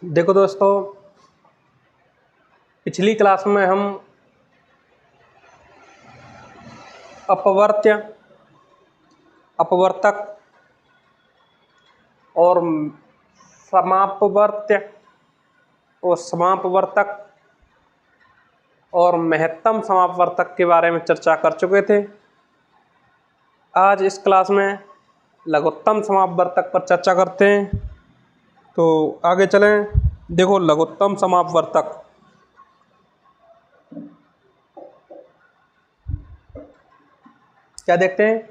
देखो दोस्तों, पिछली क्लास में हम अपवर्त्य, अपवर्तक और समापवर्त्य और समापवर्तक और महत्तम समापवर्तक के बारे में चर्चा कर चुके थे। आज इस क्लास में लघुत्तम समापवर्तक पर चर्चा करते हैं। तो आगे चलें। देखो, लघुत्तम समापवर्तक क्या देखते हैं?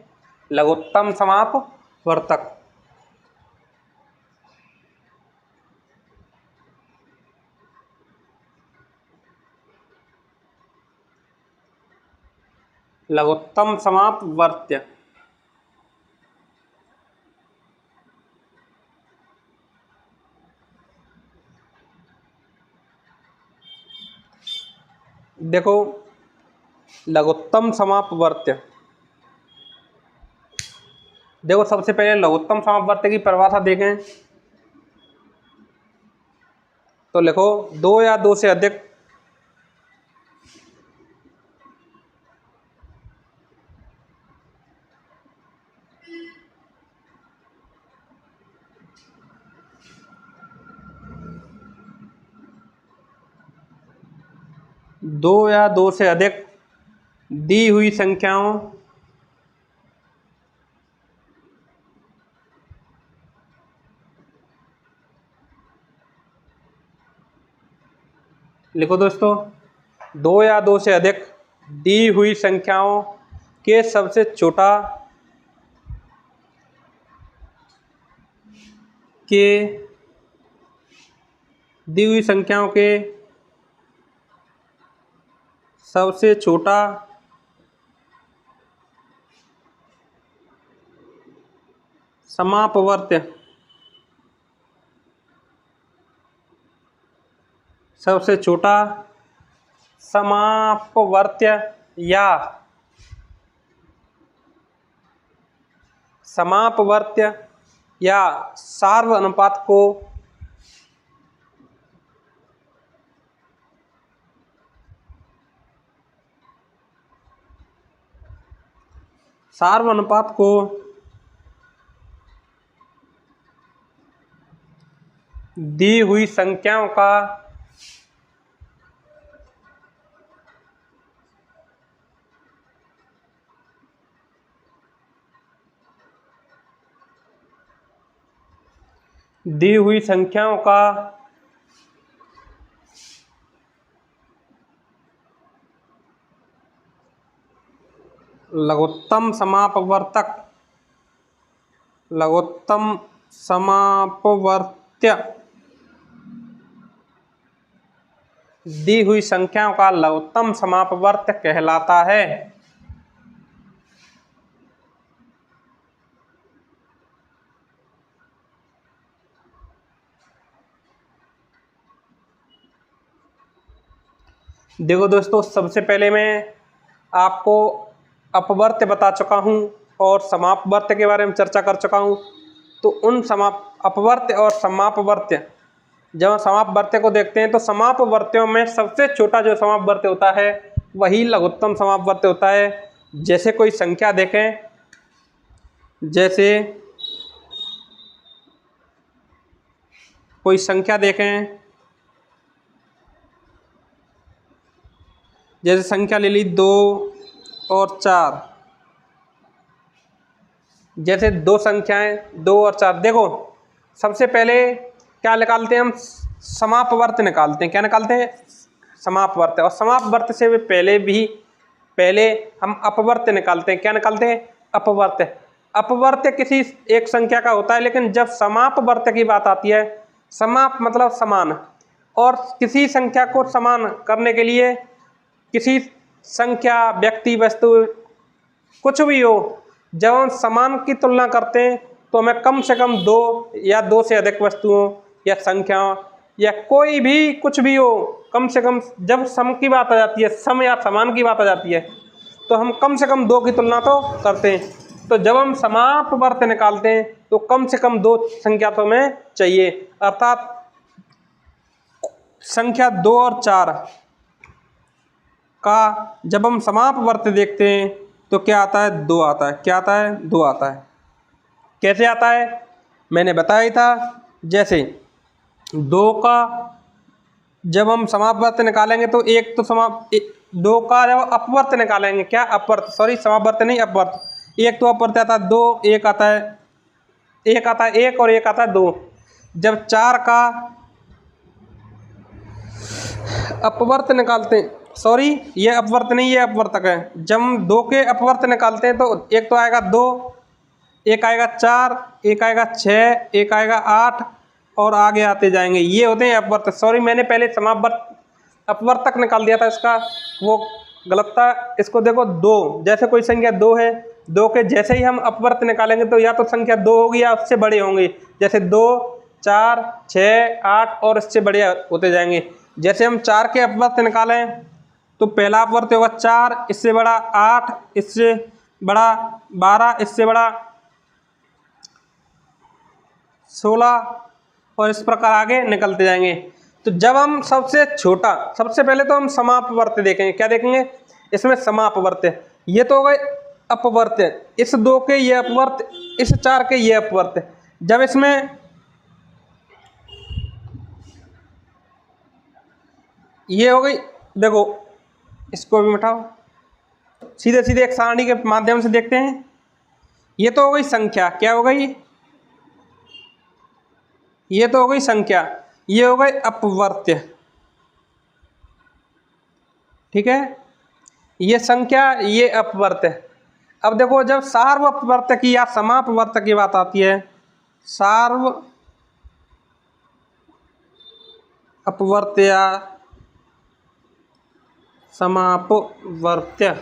लघुत्तम समापवर्तक। लघुत्तम समापवर्त्य देखो, लघुत्तम समापवर्त्य देखो, सबसे पहले लघुत्तम समापवर्त्य की परिभाषा देखें तो लिखो, दो या दो से अधिक दी हुई संख्याओं लिखो दोस्तों, दो या दो से अधिक दी हुई संख्याओं के सबसे छोटा के दी हुई संख्याओं के सबसे छोटा समापवर्त्य या समापवर्त्य या सार्व अनुपात को दी हुई संख्याओं का लघुत्तम समापवर्त्य दी हुई संख्याओं का लघुत्तम समापवर्त्य कहलाता है। देखो दोस्तों, सबसे पहले मैं आपको अपवर्त्य बता चुका हूं और समापवर्त्य के बारे में चर्चा कर चुका हूं। तो उन अपवर्त्य और समापवर्त्य, जब समापवर्त्य को देखते हैं तो समापवर्त्यों में सबसे छोटा जो समापवर्त्य होता है वही लघुत्तम समापवर्त्य होता है। जैसे कोई संख्या देखें, जैसे संख्या ले ली 2 और 4। जैसे दो संख्याएं 2 और 4, देखो सबसे पहले क्या निकालते हैं हम? समापवर्त्य निकालते हैं। क्या निकालते हैं? समापवर्त्य। और समापवर्त्य से पहले हम अपवर्त्य निकालते हैं। क्या निकालते हैं? अपवर्त्य। अपवर्त्य किसी एक संख्या का होता है, लेकिन जब समापवर्त्य की बात आती है, समाप मतलब समान, और किसी संख्या को समान करने के लिए किसी संख्या, व्यक्ति, वस्तु, कुछ भी हो, जब हम समान की तुलना करते हैं तो हमें कम से कम 2 या 2 से अधिक वस्तुओं या संख्याओं या कोई भी कुछ भी हो, कम से कम जब सम की बात आ जाती है, सम या समान की बात आ जाती है, तो हम कम से कम 2 की तुलना तो करते हैं। तो जब हम समापवर्त्य निकालते हैं तो कम से कम 2 संख्या तो हमें चाहिए। अर्थात संख्या 2 और 4 का जब हम समापवर्त्य देखते हैं तो क्या आता है? 2 आता है। क्या आता है? 2 आता है। कैसे आता है? मैंने बताया ही था। जैसे 2 का जब हम समापवर्त्य निकालेंगे तो एक तो 2 का जब अपवर्त्य निकालेंगे, क्या अपवर्त्य, सॉरी समापवर्त्य नहीं अपवर्त्य, एक तो अपवर्त्य आता है 2, एक आता है 1 और एक आता है 2। जब 4 का अपवर्त्य निकालते हैं, सॉरी ये अपवर्त्य नहीं, ये अपवर्तक है। जब हम 2 के अपवर्त्य निकालते हैं तो एक तो आएगा 2, एक आएगा 4, एक आएगा 6, एक आएगा 8 और आगे आते जाएंगे। ये होते हैं अपवर्तक। सॉरी मैंने पहले अपवर्तक निकाल दिया था, इसका वो गलत था। इसको देखो 2, जैसे कोई संख्या 2 है, 2 के जैसे ही हम अपवर्त्य निकालेंगे तो या तो संख्या 2 होगी या उससे बड़े होंगे। जैसे 2, 4, 6, 8 और इससे बड़े होते जाएंगे। जैसे हम 4 के अपवर्त्य निकालें तो पहला अपवर्त्य होगा 4, इससे बड़ा 8, इससे बड़ा 12, इससे बड़ा 16 और इस प्रकार आगे निकलते जाएंगे। तो जब हम सबसे छोटा, सबसे पहले तो हम समापवर्त्य देखेंगे। क्या देखेंगे? इसमें समापवर्त्य। ये तो हो गए अपवर्त्य, इस 2 के ये अपवर्त्य, इस 4 के ये अपवर्त्य। जब इसमें ये हो गई, देखो इसको भी मिटाओ, सीधे सीधे एक सारणी के माध्यम से देखते हैं। ये तो हो गई संख्या, क्या हो गई? ये तो हो गई संख्या, ये हो गए अपवर्त्य। ठीक है, ये संख्या, ये अपवर्त्य। अब देखो जब सार्व अपवर्त्य की या समापवर्त्य की बात आती है, सार्व अपवर्त्य या समापवर्त्य,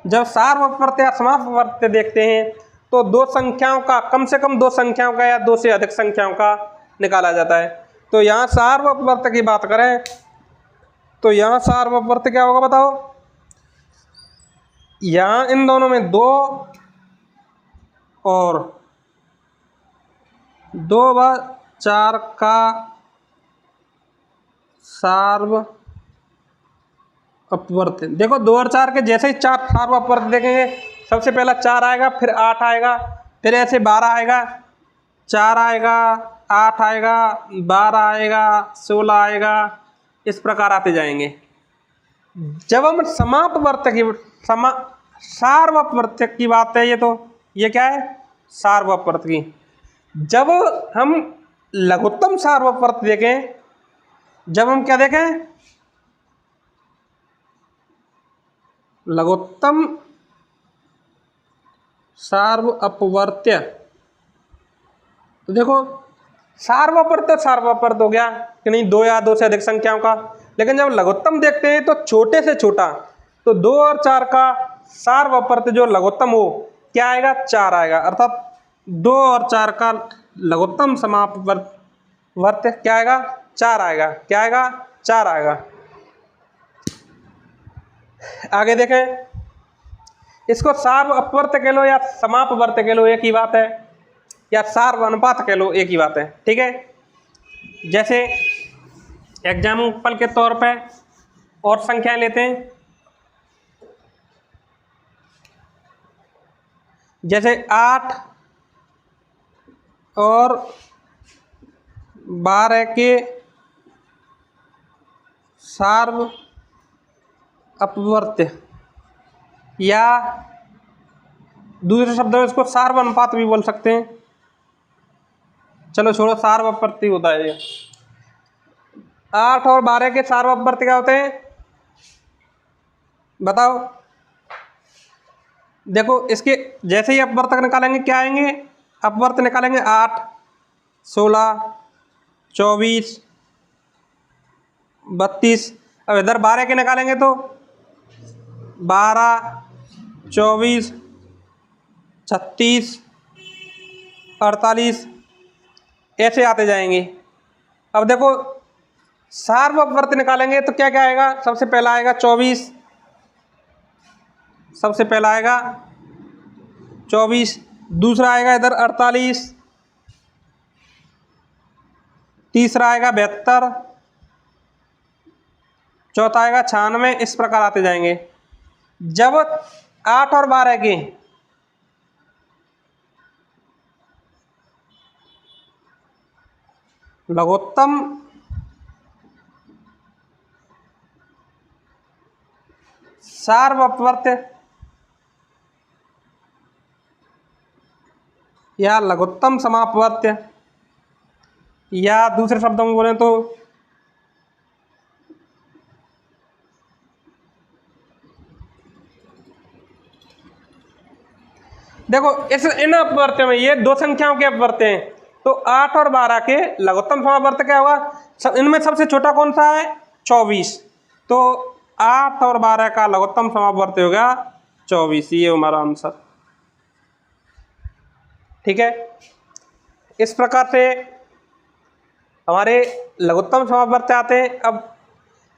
जब सार्व अपवर्त्य या समापवर्त्य देखते हैं तो 2 संख्याओं का, कम से कम 2 संख्याओं का या 2 से अधिक संख्याओं का निकाला जाता है। तो यहाँ सार्व अपवर्त्य की बात करें तो यहाँ सार्व अपवर्त्य क्या होगा बताओ? यहाँ इन दोनों में 2 और 2 व 4 का सार्व अपवर्त्य। देखो 2 और 4 के जैसे ही 4 सार्व अपवर्त्य देखेंगे, सबसे पहला 4 आएगा, फिर 8 आएगा, फिर ऐसे 12 आएगा, 4 आएगा, 8 आएगा, 12 आएगा, 16 आएगा, इस प्रकार आते जाएंगे। जब हम समापवर्त्य की सार्ववर्त्य की बात है, ये क्या है? सार्ववर्त्य की। जब हम लघुत्तम सार्ववर्त्य देखें, जब हम क्या देखें? लघुत्तम सार्व अपवर्त्य। तो देखो सार्ववर्त्य हो गया कि नहीं, 2 या 2 से अधिक संख्याओं का। लेकिन जब लघुत्तम देखते हैं तो छोटे से छोटा, तो 2 और 4 का सार्ववर्त्य जो लघुत्तम हो, क्या आएगा? 4 आएगा। अर्थात 2 और 4 का लघुत्तम समापवर्त्य क्या आएगा? 4 आएगा। क्या आएगा? 4 आएगा। आगे देखें, इसको सार्व अपवर्त्य कह लो या समापवर्त्य कह लो, एक ही बात है, या सार्व अनुपात कह लो, एक ही बात है। ठीक है, जैसे एग्जाम्पल के तौर पे और संख्याएं लेते हैं। जैसे 8 और 12 के सार्व अपवर्त्य, या दूसरे शब्दों में इसको सार्व अनुपात भी बोल सकते हैं। चलो छोड़ो, सार्व अपवर्त्य होता है ये। 8 और 12 के सार्व अपवर्त्य क्या होते हैं बताओ? देखो इसके जैसे ही अपवर्तक निकालेंगे, क्या आएंगे? अपवर्त्य निकालेंगे 8, 16, 24, 32। अब इधर 12 के निकालेंगे तो 12, 24, 36, 48, ऐसे आते जाएंगे। अब देखो सार्व अपवर्त्य निकालेंगे तो क्या क्या आएगा? सबसे पहला आएगा 24, सबसे पहला आएगा 24, दूसरा आएगा इधर 48, तीसरा आएगा 72, चौथा आएगा 96, इस प्रकार आते जाएंगे। जब 8 और 12 के लघुत्तम सार्ववर्त्य या लघुत्तम समापवर्त्य, या दूसरे शब्दों में बोलें तो देखो इन अपवर्त्यों में ये दो संख्याओं के अपवर्त्य हैं, तो 8 और 12 के लघुत्तम समापवर्त्य क्या होगा? इनमें सबसे छोटा कौन सा है? 24। तो 8 और 12 का लघुत्तम समापवर्त्य हो गया 24। ये हमारा आंसर। ठीक है, इस प्रकार से हमारे लघुत्तम समापवर्त्य आते हैं। अब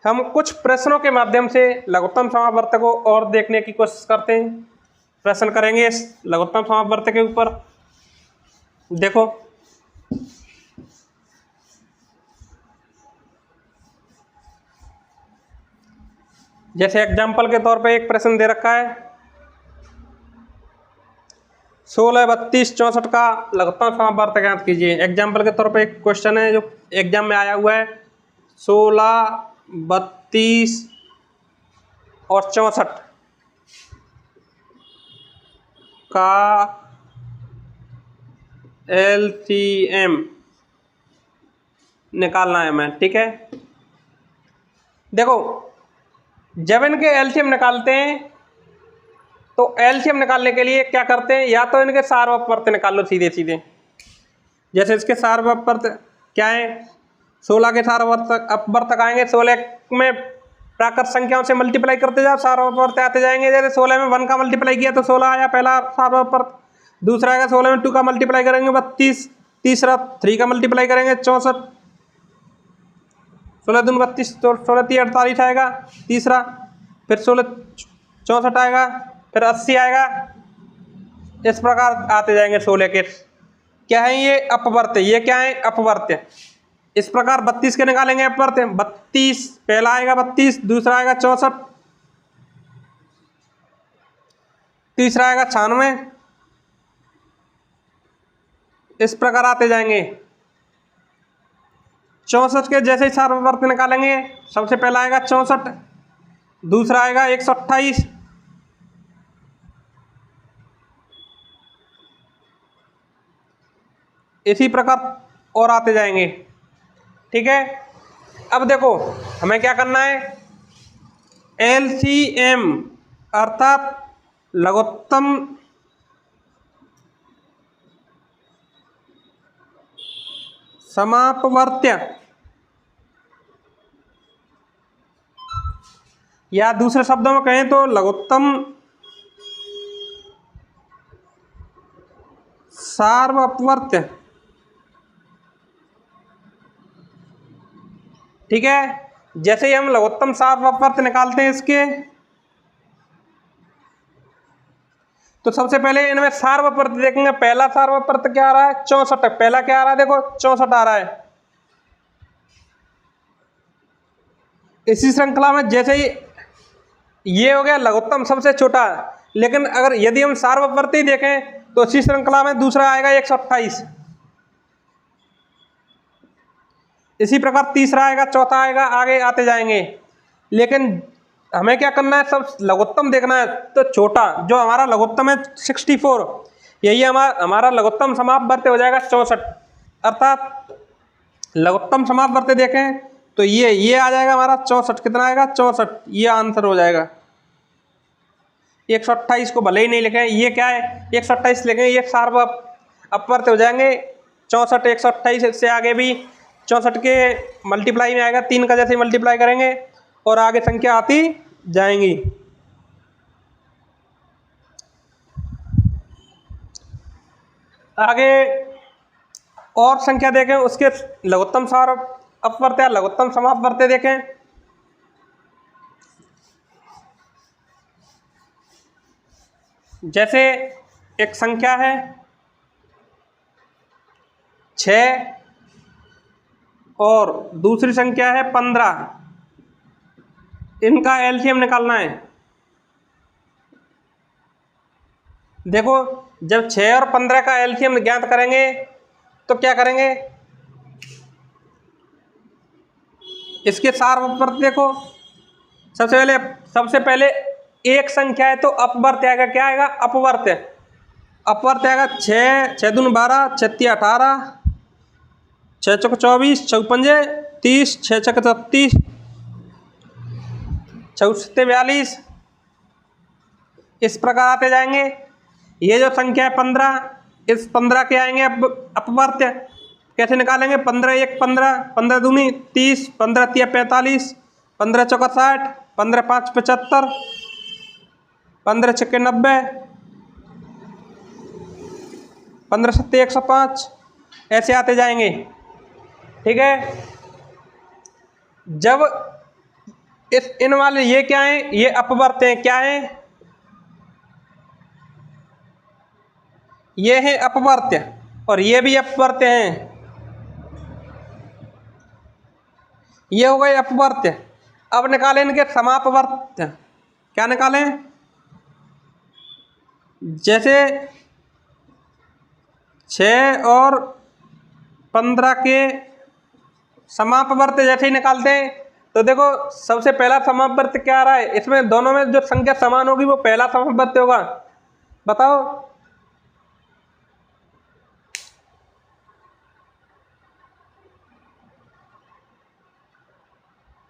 हम कुछ प्रश्नों के माध्यम से लघुत्तम समापवर्त्य को और देखने की कोशिश करते हैं। प्रश्न करेंगे इस लघुत्तम समापवर्त्य के ऊपर। देखो, जैसे एग्जाम्पल के तौर पे एक प्रश्न दे रखा है 16, 32, 64 का लघुत्तम समापवर्त्य ज्ञात कीजिए। एग्जाम्पल के तौर पे एक क्वेश्चन है जो एग्जाम में आया हुआ है, 16, 32 और 64 का LCM निकालना है हमें। ठीक है, देखो जब इनके LCM निकालते हैं तो LCM निकालने के लिए क्या करते हैं, या तो इनके सार्ववर्त्य निकाल लो सीधे सीधे। जैसे इसके सार्ववर्त्य क्या है, 16 के सार्ववर्त्य आएंगे, 16 में प्राकृत संख्याओं से मल्टीप्लाई करते जाओ, सार्ववर्त्य आते जाएंगे। जैसे 16 में 1 का मल्टीप्लाई किया तो 16 आया पहला सार्ववर्त्य। दूसरा आएगा 16 में 2 का मल्टीप्लाई करेंगे 32, तीसरा 3 का मल्टीप्लाई करेंगे 64, 16 दूनी 32, 16 3 48 आएगा तीसरा, फिर 16 64 आएगा, फिर 80 आएगा। इस प्रकार आते जाएंगे 16 के। क्या है ये? अपवर्त्य। ये क्या है? अपवर्त्य। इस प्रकार 32 के निकालेंगे अपवर्त्य। 32 पहला आएगा 32, दूसरा आएगा 64, तीसरा आएगा 96। इस प्रकार आते जाएंगे। 64 के जैसे ही सार्ववर्त्य निकालेंगे, सबसे पहला आएगा 64, दूसरा आएगा 128, इसी प्रकार और आते जाएंगे। ठीक है, अब देखो हमें क्या करना है, LCM अर्थात लघुत्तम समापवर्त्य, या दूसरे शब्दों में कहें तो लघुत्तम सार्ववर्त्य। ठीक है, जैसे ही हम लघुत्तम सार्ववर्त्य निकालते हैं इसके, तो सबसे पहले इनमें सार्ववर्त्य देखेंगे। पहला सार्ववर्त्य क्या आ रहा है? 64। पहला क्या आ रहा है? देखो 64 आ रहा है। इसी श्रृंखला में जैसे ही ये हो गया लघुत्तम सबसे छोटा, लेकिन अगर यदि हम सार्ववर्त्य देखें तो इसी श्रृंखला में दूसरा आएगा 128, इसी प्रकार तीसरा आएगा, चौथा आएगा, आगे आते जाएंगे। लेकिन हमें क्या करना है, सब लघुत्तम देखना है। तो छोटा जो हमारा लघुत्तम है 64, यही हमारा लघुत्तम समापवर्त्य हो जाएगा 64। अर्थात लघुत्तम समापवर्त्य देखें तो ये आ जाएगा हमारा 64। कितना आएगा? 64। ये आंसर हो जाएगा। 128 को भले ही नहीं लिखें, ये क्या है 128 लिखें, ये सार्ववर्त्य हो जाएंगे 64, 128। इससे आगे भी 64 के मल्टीप्लाई में आएगा, 3 का जैसे मल्टीप्लाई करेंगे और आगे संख्या आती जाएंगी। आगे और संख्या देखें, उसके लघुत्तम सार्ववर्त्य या लघुत्तम समापवर्त्य देखें। जैसे एक संख्या है 6 और दूसरी संख्या है 15। इनका एलसीएम निकालना है। देखो जब 6 और 15 का एलसीएम ज्ञात करेंगे तो क्या करेंगे, इसके सार्ववर्त देखो। सबसे पहले एक संख्या है तो अपवर्त आएगा, क्या आएगा, अपवर्त। अपवर्त आएगा 6, 6 दूनी 12, 6 तिया 18, 6 चौक 24, 6 पंजे 30, 6 छक 36, 6 सत्ते 42, इस प्रकार आते जाएंगे। ये जो संख्या है 15, इस 15 के आएंगे अपवर्त। कैसे निकालेंगे, 15 1 15, 15 दूनी 30, 15 तिया 45, 15 चौका 60, 15 5 75, 15 छक्के 90, 15 सत्ते 105, ऐसे आते जाएंगे। ठीक है। जब इन वाले ये क्या है, ये अपवर्त हैं, क्या है, ये है अपवर्त्य और ये भी अपवर्त्य हैं, ये हो गए अपवर्त्य। अब निकालें इनके समापवर्त्य। क्या निकालें, जैसे 6 और 15 के समापवर्त्य जैसे ही निकालते हैं तो देखो सबसे पहला समापवर्त्य क्या आ रहा है, इसमें दोनों में जो संख्या समान होगी वो पहला समापवर्त्य होगा। बताओ,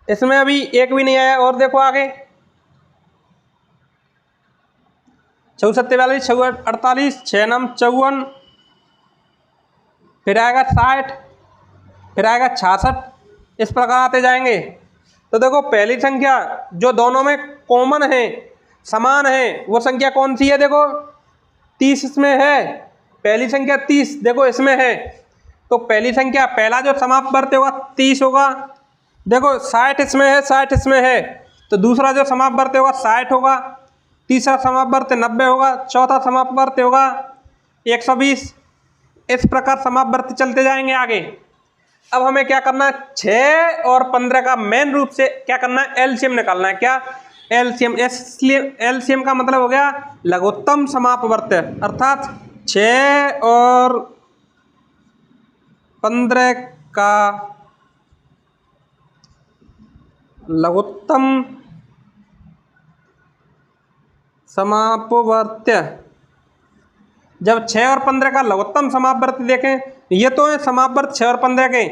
इसमें अभी एक भी नहीं आया। और देखो आगे 6 सत्ते 42, 6 48, 6 9 54, फिर आएगा 60, फिर आएगा 66, इस प्रकार आते जाएंगे। तो देखो पहली संख्या जो दोनों में कॉमन है, समान है, वो संख्या कौन सी है, देखो 30 इसमें है, पहली संख्या 30 देखो इसमें है। तो पहली संख्या पहला जो समापवर्त्य होगा 30 होगा। देखो 60 इसमें है, 60 इसमें है, तो दूसरा जो समापवर्त्य होगा 60 होगा, तीसरा समापवर्त्य 90 होगा, चौथा समापवर्त्य होगा 120। इस प्रकार समापवर्त्य चलते जाएंगे आगे। अब हमें क्या करना है, 6 और 15 का मेन रूप से क्या करना है, एलसीएम निकालना है। क्या, एलसीएम। एलसीएम का मतलब हो गया लघुत्तम समापवर्त्य, अर्थात 6 और 15 का लघुत्तम समापवर्त्य। जब 6 और 15 का लघुत्तम समापवर्त्य देखें, ये तो है समापवर्त्य 6 और 15 के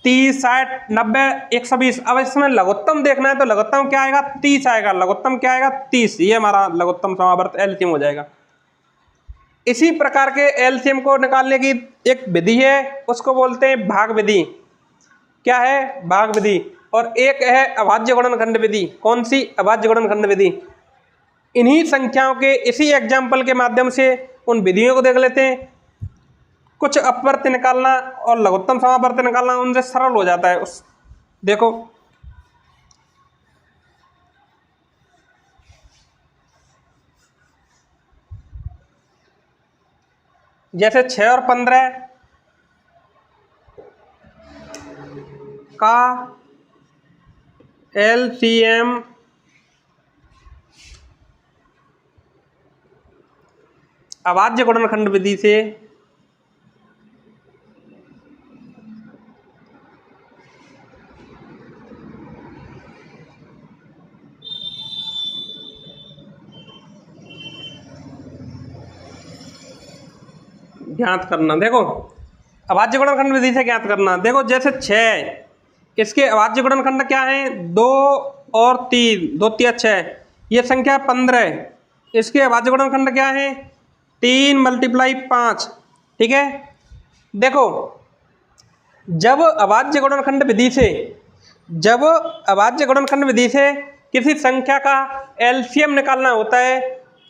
30, 60, 90, 120। अब इसमें लघुत्तम देखना है तो लघुत्तम क्या आएगा, 30 आएगा। लघुत्तम क्या आएगा, 30। ये हमारा लघुत्तम समापवर्त्य एलसीएम हो जाएगा। इसी प्रकार के एलसीएम को निकालने की एक विधि है, उसको बोलते हैं भाग विधि। क्या है, भाग विधि। और एक है अभाज्य गुणनखंड विधि। कौन सी, अभाज्य गुणनखंड विधि। इन्हीं संख्याओं के इसी एग्जाम्पल के माध्यम से उन विधियों को देख लेते हैं। कुछ अपवर्त्य निकालना और लघुत्तम समापवर्त्य निकालना उनसे सरल हो जाता है। उस देखो जैसे 6 और 15 का एलसीएम अभाज्य गुणनखंड विधि से ज्ञात करना। देखो अभाज्य गुणनखंड विधि से ज्ञात करना। देखो जैसे 6, इसके अभाज्य गुणनखंड क्या है, 2 और 3, 2 तिया 6। ये संख्या 15, इसके अभाज्य गुणनखंड क्या है, 3 × 5। ठीक है। देखो जब अभाज्य गुणनखंड विधि से किसी संख्या का एलसीएम निकालना होता है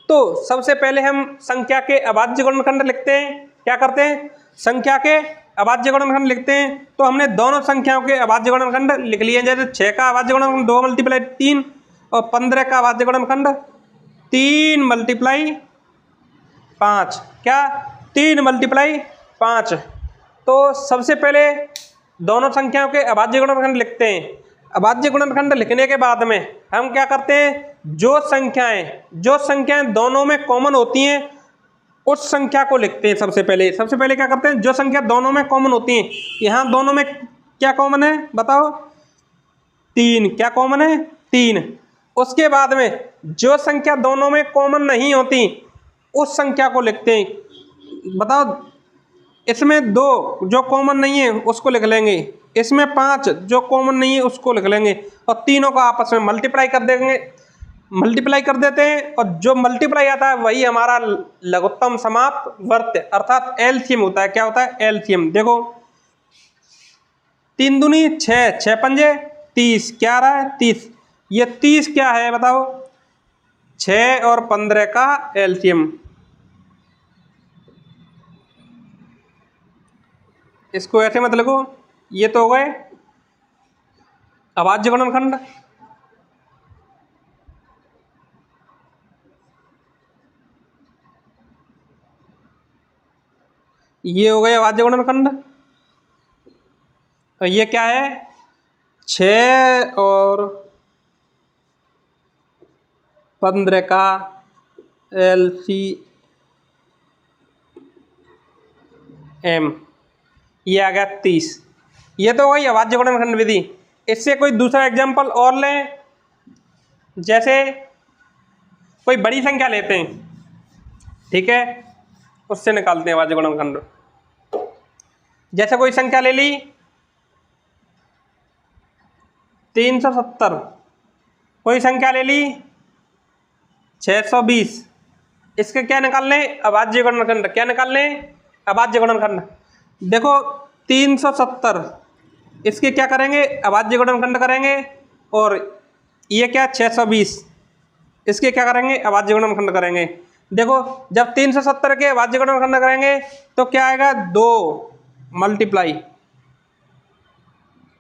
तो सबसे पहले हम संख्या के अभाज्य गुणनखंड लिखते हैं। क्या करते हैं, संख्या के अभाज्य गुणनखंड लिखते हैं। तो हमने दोनों संख्याओं के अभाज्य गुणनखंड लिख लिए। जैसे 6 का अभाज्य गुणनखंड 2 × 3 और 15 का अभाज्य गुणनखंड 3 × 5। क्या, 3 × 5। तो सबसे पहले दोनों संख्याओं के अभाज्य गुणनखंड लिखते हैं। अभाज्य गुणनखंड लिखने के बाद में हम क्या करते हैं, जो संख्याएं दोनों में कॉमन होती हैं उस संख्या को लिखते हैं। सबसे पहले क्या करते हैं, जो संख्या दोनों में कॉमन होती हैं, यहाँ दोनों में क्या कॉमन है बताओ, 3। क्या कॉमन है, 3। उसके बाद में जो संख्या दोनों में कॉमन नहीं होती उस संख्या को लिखते हैं। बताओ, इसमें 2 जो कॉमन नहीं है उसको लिख लेंगे, इसमें 5 जो कॉमन नहीं है उसको लिख लेंगे, और तीनों को आपस में मल्टीप्लाई कर देते हैं, और जो मल्टीप्लाई आता है वही हमारा लघुत्तम समाप्त वर्त अर्थात एलसीएम होता है। क्या होता है, एलसीएम। देखो 3 दूनी 6, 6 पंजे 30, क्या आ रहा है 30। ये 30 क्या है बताओ, 6 और 15 का एलसीएम। इसको ऐसे मत लिखो, ये तो हो गए अभाज्य गुणनखंड। ये हो गए अभाज्य गुणनखंड। और ये क्या है, 6 और 15 का एलसीएम, ये आ गया 30। ये तो वही अभाज्य गुणनखंड विधि। इससे कोई दूसरा एग्जाम्पल और लें, जैसे कोई बड़ी संख्या लेते हैं, ठीक है, उससे निकालते हैं अभाज्य गुणनखंड। जैसे कोई संख्या ले ली 370, कोई संख्या ले ली 620, इसके क्या निकाल लें, अभाज्य गुणनखंड। क्या निकाल लें, अभाज्य गुणनखंड। देखो 370, इसके क्या करेंगे, अभाज्य गुणनखंड करेंगे, और ये क्या 620, इसके क्या करेंगे, अभाज्य गुणनखंड करेंगे। देखो जब 370 के अभाज्य गुणनखंड करेंगे तो क्या आएगा, 2 मल्टीप्लाई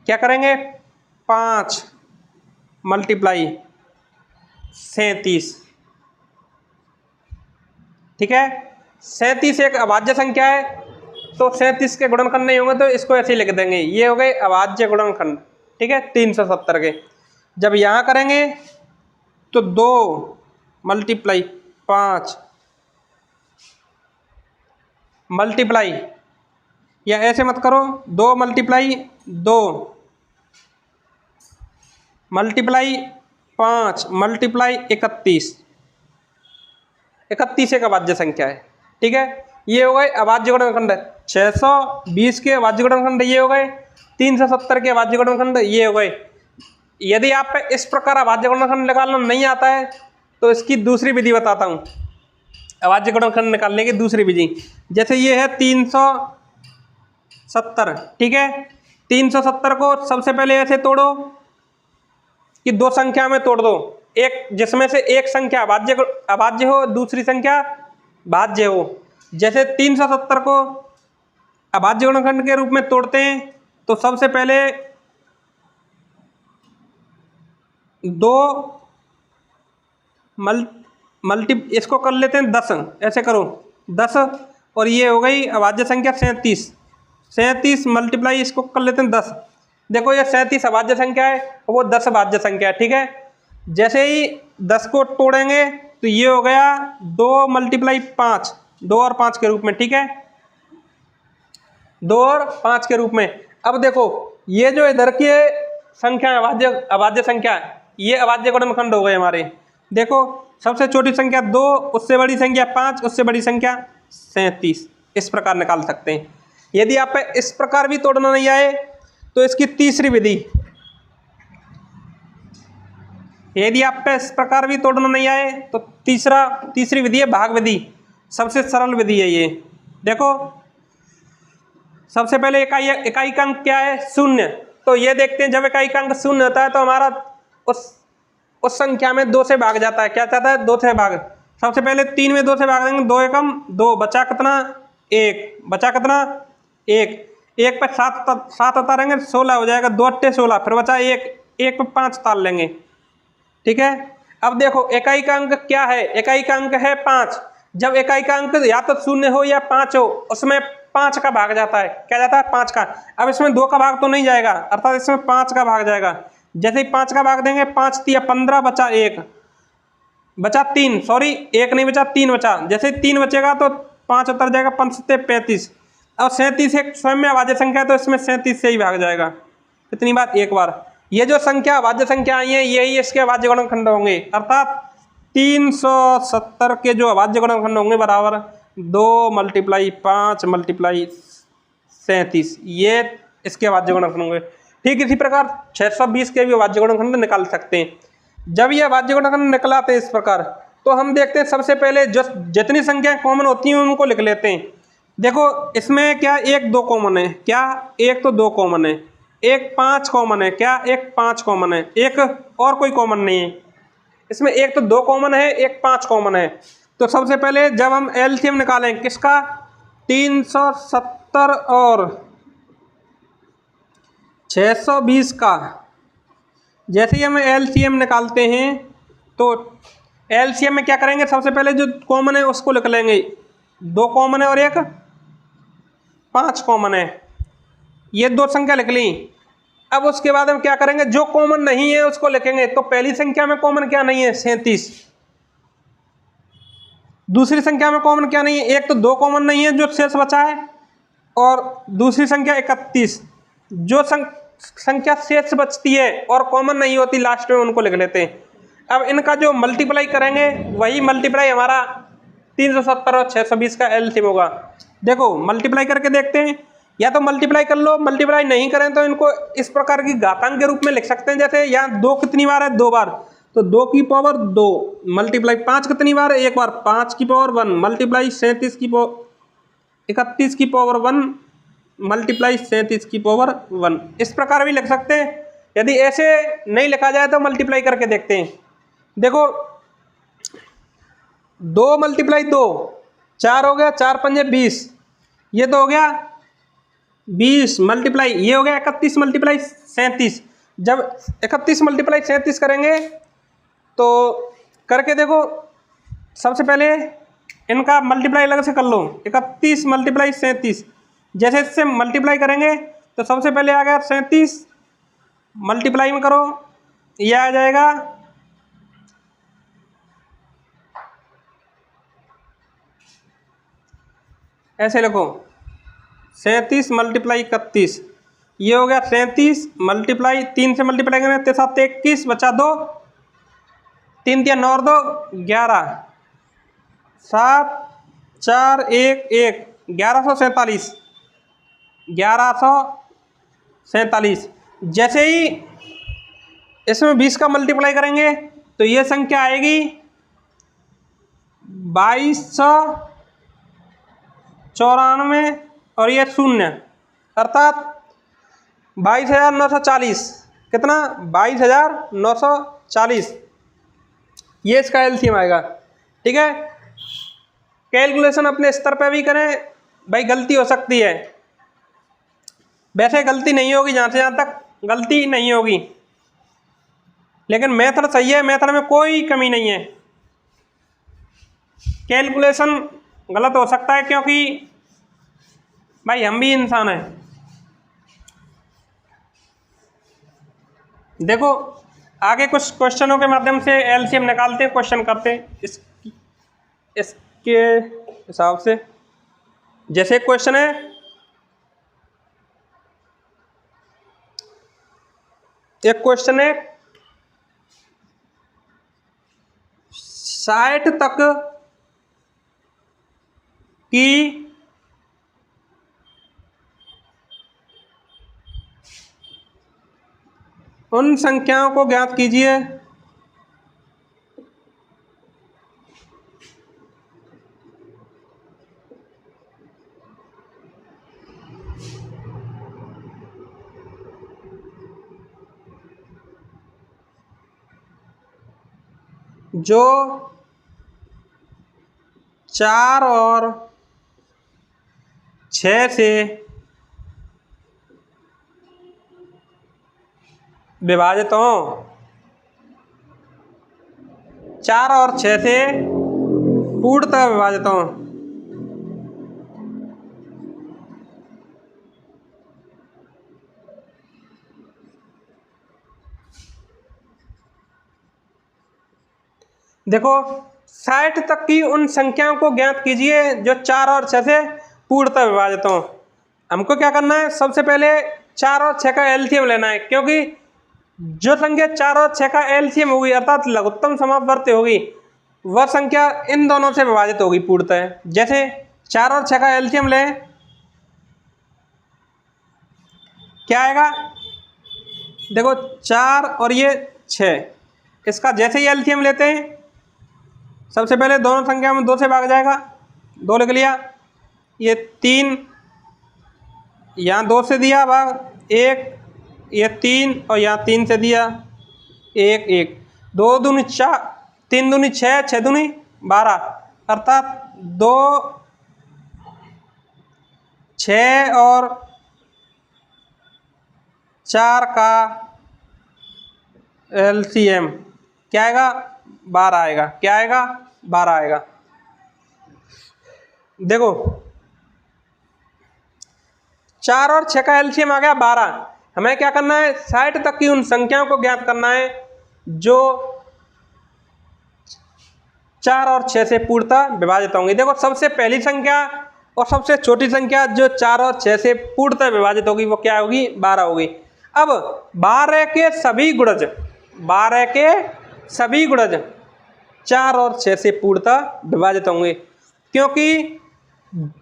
क्या करेंगे, 5 मल्टीप्लाई 37, ठीक है। 37 एक अभाज्य संख्या है, तो 37 के गुणनखंड नहीं होंगे तो इसको ऐसे ही लिख देंगे, ये हो गए अभाज्य गुणनखंड, ठीक है, 370 के। जब यहाँ करेंगे तो 2 मल्टीप्लाई 5 मल्टीप्लाई, या ऐसे मत करो, 2 मल्टीप्लाई 2 मल्टीप्लाई 5 मल्टीप्लाई 31, 31 एक अभाज्य संख्या है, ठीक है। ये हो गए अभाज्य गुणनखंड। 620 के अभाज्य गुणनखंड ये हो गए, 370 के अभाज्य गुणनखंड ये हो गए। यदि आप पे इस प्रकार अभाज्य गुणनखंड निकालना नहीं आता है तो इसकी दूसरी विधि बताता हूँ, अभाज्य गुणनखंड निकालने की दूसरी विधि। जैसे ये है 370, ठीक है। 370 को सबसे पहले ऐसे तोड़ो कि 2 संख्या में तोड़ दो, एक जिसमें से एक संख्या अभाज्य हो, दूसरी संख्या भाज्य हो। जैसे 370 को अभाज्य गुणनखंड के रूप में तोड़ते हैं तो सबसे पहले 2 इसको कर लेते हैं 10, ऐसे करो 10, और ये हो गई अभाज्य संख्या 37 मल्टीप्लाई इसको कर लेते हैं 10। देखो ये 37 अभाज्य संख्या है, वो 10 भाज्य संख्या है, ठीक है। जैसे ही 10 को तोड़ेंगे तो ये हो गया 2 मल्टीप्लाई 5, 2 और 5 के रूप में, ठीक है, 2 और 5 के रूप में। अब देखो ये जो इधर की संख्या अभाज्य संख्या, ये अभाज्य गुणनखंड हो गए हमारे। देखो सबसे छोटी संख्या 2, उससे बड़ी संख्या 5, उससे बड़ी संख्या 37, इस प्रकार निकाल सकते हैं। यदि आप इस प्रकार भी तोड़ना नहीं आए तो इसकी तीसरी विधि, यदि आप पे इस प्रकार भी तोड़ना नहीं आए तो तीसरी विधि है भाग विधि, सबसे सरल विधि है ये। देखो सबसे पहले इकाई का अंक क्या है, 0। तो ये देखते हैं जब इकाई का अंक 0 होता है तो हमारा उस संख्या में 2 से भाग जाता है। क्या चाहता है, 2 से भाग। सबसे पहले 3 में 2 से भाग देंगे, 2 एकम 2, बचा कितना 1, बचा कितना 1, 1 पे 7 उतारेंगे 16 हो जाएगा, 2 अट्ठे 16, फिर बचा 1 पे 5 उतार लेंगे, ठीक है। अब देखो इकाई का अंक क्या है, इकाई का अंक है 5। जब इकाई का अंक या तो 0 हो या 5 हो, उसमें 5 का भाग जाता है। क्या जाता है, 5 का। अब इसमें 2 का भाग तो नहीं जाएगा, अर्थात इसमें 5 का भाग जाएगा। जैसे ही 5 का भाग देंगे, 5 तिया 15 बचा 1, बचा 3, सॉरी 1 नहीं बचा 3 बचा। जैसे 3 बचेगा तो 5 उतर जाएगा, 5 सत्ते 35। अब 37 एक स्वयं में अभाज्य संख्या है तो इसमें 37 से ही भाग जाएगा। कितनी बार? एक बार। ये जो संख्या अभाज्य संख्या आई है यही इसके अभाज्य गुणनखंड होंगे, अर्थात 370 के जो अभाज्य गुणनखंड होंगे बराबर 2 × 5 × 37, ये इसके अभाज्य गुणनखंड होंगे। ठीक इसी प्रकार 620 के भी अभाज्य गुणनखंड निकाल सकते हैं। जब ये अभाज्य गुणनखंड निकलाते हैं इस प्रकार, तो हम देखते हैं सबसे पहले जो जितनी संख्याएं कॉमन होती हैं उनको लिख लेते हैं। देखो इसमें क्या 1 2 कॉमन है, क्या 1 तो 2 कॉमन है, 1 5 कॉमन है, क्या 1 5 कॉमन है, एक और कोई कॉमन नहीं है। इसमें 1 तो 2 कॉमन है, 1 5 कॉमन है। तो सबसे पहले जब हम एलसीएम निकालें किसका, 370 और 620 का, जैसे ही हम एलसीएम निकालते हैं तो एलसीएम में क्या करेंगे, सबसे पहले जो कॉमन है उसको लिख लेंगे। 2 कॉमन है और 1 5 कॉमन है, ये 2 संख्या लिख ली। अब उसके बाद हम क्या करेंगे, जो कॉमन नहीं है उसको लिखेंगे। तो पहली संख्या में कॉमन क्या नहीं है, 37। दूसरी संख्या में कॉमन क्या नहीं है, 1 तो 2 कॉमन नहीं है जो शेष बचा है, और दूसरी संख्या 31। जो संख्या शेष बचती है और कॉमन नहीं होती लास्ट में उनको लिख लेते हैं। अब इनका जो मल्टीप्लाई करेंगे वही मल्टीप्लाई हमारा 370 और 620 का एलसीएम होगा। देखो मल्टीप्लाई करके देखते हैं, या तो मल्टीप्लाई कर लो, मल्टीप्लाई नहीं करें तो इनको इस प्रकार की घातांक के रूप में लिख सकते हैं। जैसे यहाँ 2 कितनी बार है, 2 बार, तो 2 की पावर 2 मल्टीप्लाई 5 कितनी बार है, 1 बार, 5 की पावर 1 मल्टीप्लाई 37 की पावर 31 की पावर 1 मल्टीप्लाई 37 की पावर 1, इस प्रकार भी लिख सकते हैं। यदि ऐसे नहीं लिखा जाए तो मल्टीप्लाई करके देखते हैं। देखो 2 × 2 4 हो गया, 4 पंजे 20, ये तो हो गया 20 मल्टीप्लाई, ये हो गया 31 × 37। जब 31 × 37 करेंगे तो करके देखो, सबसे पहले इनका मल्टीप्लाई अलग से कर लो, 31 × 37। जैसे इससे मल्टीप्लाई करेंगे तो सबसे पहले आ गया 37, मल्टीप्लाई में करो ये आ जाएगा 37 × 31, ये हो गया 37 मल्टीप्लाई 3 से मल्टीप्लाई करेंगे तो 7 21 बचा 2, 3 × 9 और 2 11, 7 4 1 1 1147। जैसे ही इसमें 20 का मल्टीप्लाई करेंगे तो ये संख्या आएगी 2294 और ये 0, अर्थात 22,940। कितना? 22,940, ये इसका एलसीएम आएगा। ठीक है, कैलकुलेशन अपने स्तर पे भी करें भाई, गलती हो सकती है, वैसे गलती नहीं होगी, जहाँ से जहाँ तक गलती नहीं होगी, लेकिन मेथड सही है, मेथड में कोई कमी नहीं है। कैलकुलेशन गलत हो सकता है क्योंकि भाई हम भी इंसान हैं। देखो आगे कुछ क्वेश्चनों के माध्यम से एलसीएम निकालते हैं, क्वेश्चन करते हैं इसके हिसाब से। जैसे क्वेश्चन है, एक क्वेश्चन है 60 तक की उन संख्याओं को ज्ञात कीजिए जो 4 और 6 से विभाजित हों, 4 और 6 से पूर्णतः विभाजित हों। देखो 60 तक की उन संख्याओं को ज्ञात कीजिए जो 4 और 6 से पूर्णतः विभाजित हों। हमको क्या करना है, सबसे पहले 4 और 6 का एलसीएम लेना है, क्योंकि जो संख्या 4 और 6 का एलसीएम होगी अर्थात लघुत्तम समापवर्ती होगी, वह संख्या इन दोनों से विभाजित होगी पूर्णतः। जैसे 4 और 6 का एलसीएम लें, क्या आएगा, देखो 4 और ये 6, इसका जैसे ही एलसीएम लेते हैं, सबसे पहले दोनों संख्या में 2 से भाग जाएगा, 2 लिख लिया, ये 3 यहाँ 2 से दिया भाग 1, ये 3 और यहाँ 3 से दिया 1 1, 2 दूनी 4, 3 दूनी 6, 6 दूनी 12, अर्थात 2 6 और 4 का एलसीएम क्या आएगा, 12 आएगा। क्या आएगा, 12 आएगा। देखो 4 और 6 का एलसीएम आ गया 12। हमें क्या करना है, 60 तक की उन संख्याओं को ज्ञात करना है जो 4 और 6 से पूर्णतः विभाजित होंगी। देखो सबसे पहली संख्या और सबसे छोटी संख्या जो 4 और 6 से पूर्णतः विभाजित होगी वो क्या होगी, 12 होगी। अब 12 के सभी गुणज, 12 के सभी गुणज 4 और 6 से पूर्णतः विभाजित होंगे, क्योंकि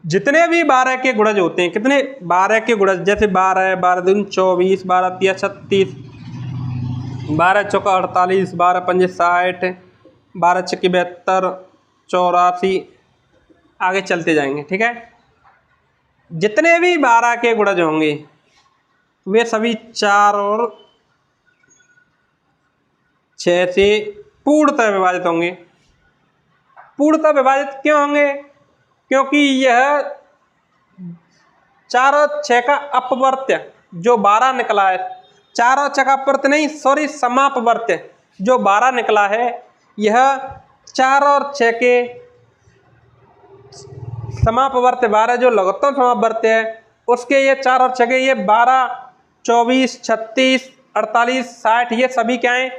जितने भी 12 के गुणज होते हैं, कितने 12 के गुणज, जैसे 12 12 दूनी 24, 12 तिया 36, 12 चौका 48, 12 पंजे 60, 12 छक्के 72, 84, आगे चलते जाएंगे। ठीक है, जितने भी 12 के गुणज होंगे वे सभी 4 और 6 से पूर्णतः विभाजित होंगे। पूर्णतः विभाजित क्यों होंगे, क्योंकि यह 4 और 6 का अपवर्त्य जो 12 निकला है, 4 और 6 का अपवर्त्य नहीं, सॉरी, समापवर्त्य जो 12 निकला है, यह 4 और 6 के समापवर्त्य 12 जो लघुत्तम समापवर्त्य है उसके ये 4 और 6 के ये 12, 24, 36, 48, 60 ये सभी क्या हैं,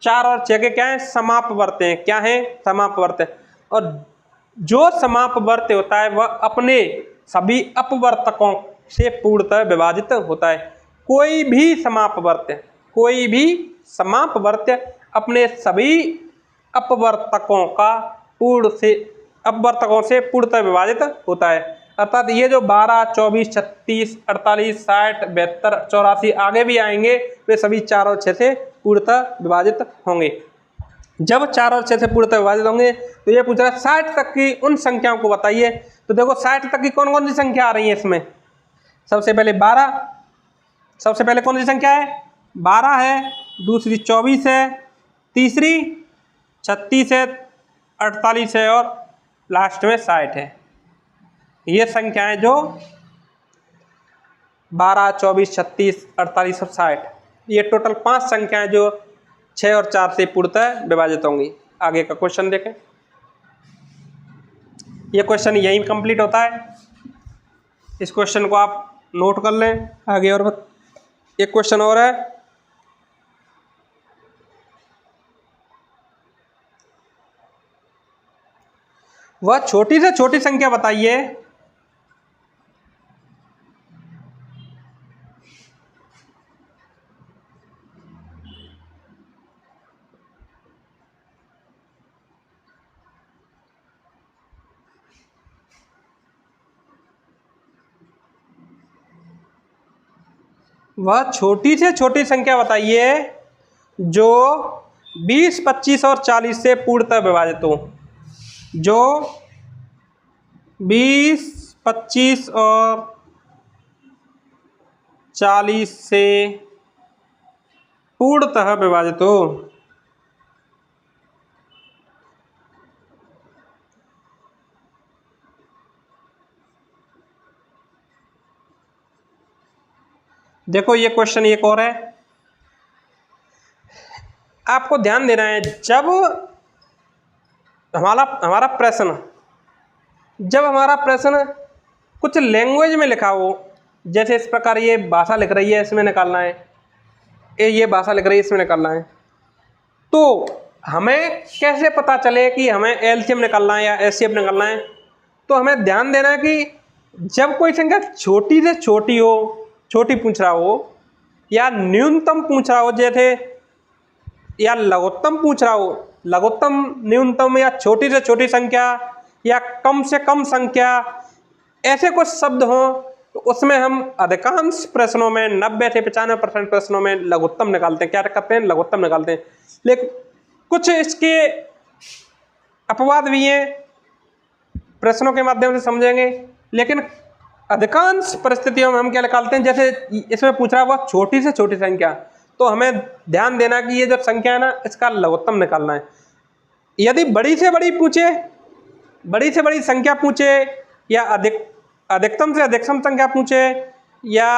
4 और 6 के क्या हैं, समापवर्त्य हैं। क्या हैं, समापवर्त्य। और जो समापवर्त्य होता है वह अपने सभी अपवर्तकों से पूर्णतः विभाजित होता है। कोई भी समापवर्त्य अपने सभी अपवर्तकों से पूर्णतः विभाजित होता है। अर्थात ये जो 12, 24, 36, 48, 60, 72, 84 आगे भी आएंगे, वे सभी 4 और 6 से पूर्णतः विभाजित होंगे। जब 4 और 6 से पूर्णतः विभाजित होंगे तो ये पूछ रहा है 60 तक की उन संख्याओं को बताइए। तो देखो 60 तक की कौन कौन सी संख्या आ रही है इसमें, सबसे पहले 12, सबसे पहले कौन सी संख्या है, 12 है, दूसरी 24 है, तीसरी 36 है, 48 है और लास्ट में 60 है। ये संख्याएं जो 12, 24, 36, 48 और 60, ये टोटल 5 संख्याएं जो 6 और 4 से पूर्णतः विभाजित होंगी। आगे का क्वेश्चन देखें। ये क्वेश्चन यहीं कंप्लीट होता है, इस क्वेश्चन को आप नोट कर लें। आगे और एक क्वेश्चन और है, वह छोटी से छोटी संख्या बताइए वह छोटी से छोटी संख्या बताइए जो 20, 25 और 40 से पूर्णतः विभाजित हो। जो 20, 25 और 40 से पूर्णतः विभाजित हो। देखो ये क्वेश्चन एक और है, आपको ध्यान देना है। जब हमारा प्रश्न कुछ लैंग्वेज में लिखा हो, जैसे इस प्रकार ये भाषा लिख रही है इसमें निकालना है, ये भाषा लिख रही है इसमें निकालना है, तो हमें कैसे पता चले कि हमें एलसीएम निकालना है या एचसीएफ निकालना है? तो हमें ध्यान देना है कि जब कोई संख्या छोटी से छोटी हो, छोटी पूछ रहा हो, या न्यूनतम पूछ रहा हो, जैसे या लघुत्तम पूछ रहा हो, लघुत्तम, न्यूनतम, या छोटी से छोटी संख्या, या कम से कम संख्या, ऐसे कुछ शब्द हों तो उसमें हम अधिकांश प्रश्नों में 90 से 95% प्रश्नों में लघुत्तम निकालते हैं। क्या करते हैं? लघुत्तम निकालते हैं। लेकिन कुछ इसके अपवाद भी हैं, प्रश्नों के माध्यम से समझेंगे। लेकिन अधिकांश परिस्थितियों में हम क्या निकालते हैं, जैसे इसमें पूछ रहा हुआ छोटी से छोटी संख्या, तो हमें ध्यान देना कि ये जो संख्या है ना, इसका लघुत्तम निकालना है। यदि बड़ी से बड़ी पूछे, बड़ी से बड़ी संख्या पूछे, या अधिकतम से अधिकतम संख्या पूछे, या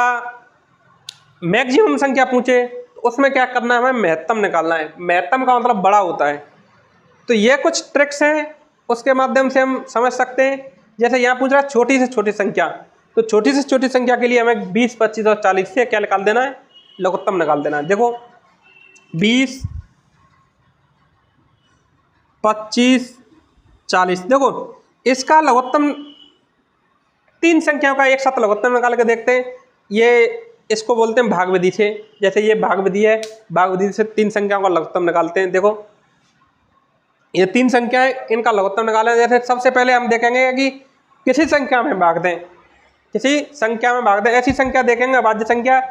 मैक्सिमम संख्या पूछे, तो उसमें क्या करना है? हमें महत्तम निकालना है। महत्तम का मतलब बड़ा होता है। तो ये कुछ ट्रिक्स हैं, उसके माध्यम से हम समझ सकते हैं। जैसे यहाँ पूछ रहा है छोटी से छोटी संख्या, तो छोटी से छोटी संख्या के लिए हमें 20, 25 और 40 से क्या निकाल देना है? लघुत्तम निकाल देना है। देखो 20, 25, 40, देखो इसका लघुत्तम, तीन संख्याओं का एक साथ लघुत्तम निकाल के देखते हैं। ये इसको बोलते हैं भाग विधि से। जैसे ये भाग विधि है, भाग विधि से तीन संख्याओं का लघुत्तम निकालते हैं। देखो ये तीन संख्याएं, इनका लघुत्तम निकालें। जैसे सबसे पहले हम देखेंगे कि किसी संख्या में भाग दें, किसी संख्या में भाग दें, ऐसी संख्या देखेंगे, अभाज्य संख्या,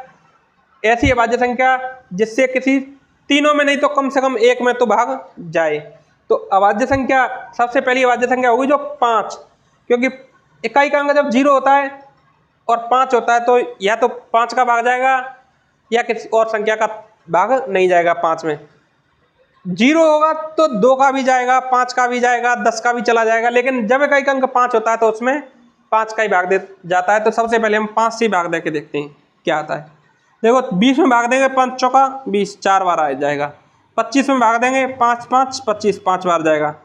ऐसी अभाज्य संख्या जिससे किसी तीनों में नहीं तो कम से कम एक में तो भाग जाए। तो अभाज्य संख्या, सबसे पहली अभाज्य संख्या होगी जो 5, क्योंकि इकाई का अंक जब 0 होता है और 5 होता है तो या तो 5 का भाग जाएगा या किसी और संख्या का भाग नहीं जाएगा। 5 में 0 होगा तो 2 का भी जाएगा, 5 का भी जाएगा, 10 का भी चला जाएगा। लेकिन जब इकाई का अंक 5 होता है तो उसमें 5 का ही भाग दे जाता है। तो सबसे पहले हम 5 से भाग दे के देखते हैं क्या आता है। देखो 20 में भाग देंगे, 5 चौका 20, 4 बार आ जाएगा। 25 में भाग देंगे, 5 5 25, 5 बार जाएगा।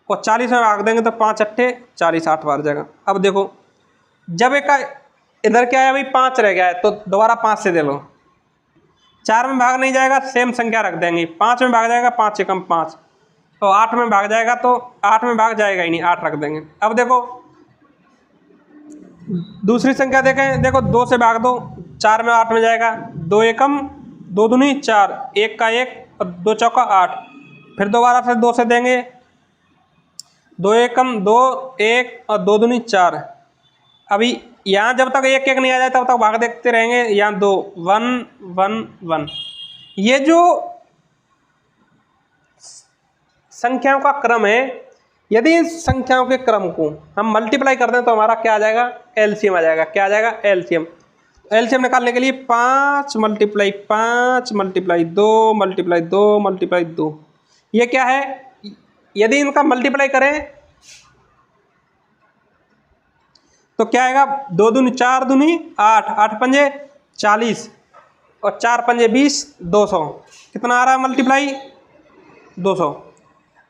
और 40 में भाग देंगे तो 5 अट्ठे 40, 8 बार जाएगा। अब देखो जब एक इधर क्या है, अभी 5 रह गया है तो दोबारा 5 से दे लो। 4 में भाग नहीं जाएगा, सेम संख्या रख देंगे। 5 में भाग जाएगा, 5 से कम 5। तो 8 में भाग जाएगा, तो 8 में भाग जाएगा ही नहीं, 8 रख देंगे। अब देखो दूसरी संख्या देखें, देखो 2 से भाग दो, 4 में 8 में जाएगा, 2 एकम 2 दूनी 4, 1 का 1 और 2 चौका 8। फिर दोबारा से 2 से देंगे, 2 एकम 2, 1 और 2 दूनी 4। अभी यहाँ जब तक 1 1 नहीं आ जाए तब तक भाग देखते रहेंगे। यहाँ 2, 1 1 1। ये जो संख्याओं का क्रम है, यदि इन संख्याओं के क्रम को हम मल्टीप्लाई कर दें तो हमारा क्या आ जाएगा? एलसीएम आ जाएगा। क्या आ जाएगा? एलसीएम। एलसीएम निकालने के लिए 5 × 5 × 2 × 2 × 2, ये क्या है? यदि इनका मल्टीप्लाई करें तो क्या आएगा? 2 दूनी 4 दूनी 8, 8 पंजे 40 और 4 पंजे 20, 200। कितना आ रहा है मल्टीप्लाई? 200।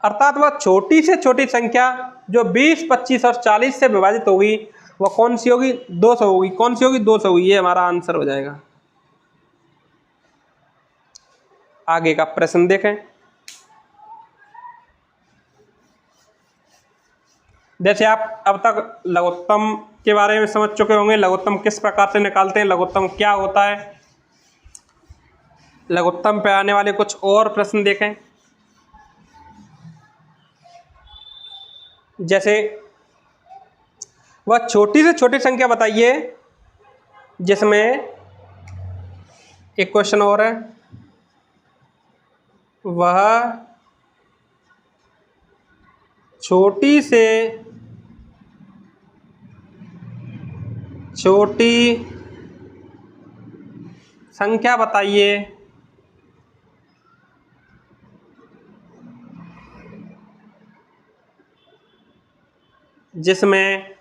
अर्थात वह छोटी से छोटी संख्या जो 20, 25 और 40 से विभाजित होगी वह कौन सी होगी? 200 होगी। कौन सी होगी? 200 होगी। ये हमारा आंसर हो जाएगा। आगे का प्रश्न देखें। जैसे आप अब तक लघुत्तम के बारे में समझ चुके होंगे, लघुत्तम किस प्रकार से निकालते हैं, लघुत्तम क्या होता है। लघुत्तम पे आने वाले कुछ और प्रश्न देखें। जैसे वह छोटी से छोटी संख्या बताइए जिसमें, एक क्वेश्चन और है, वह छोटी से छोटी संख्या बताइए जिसमें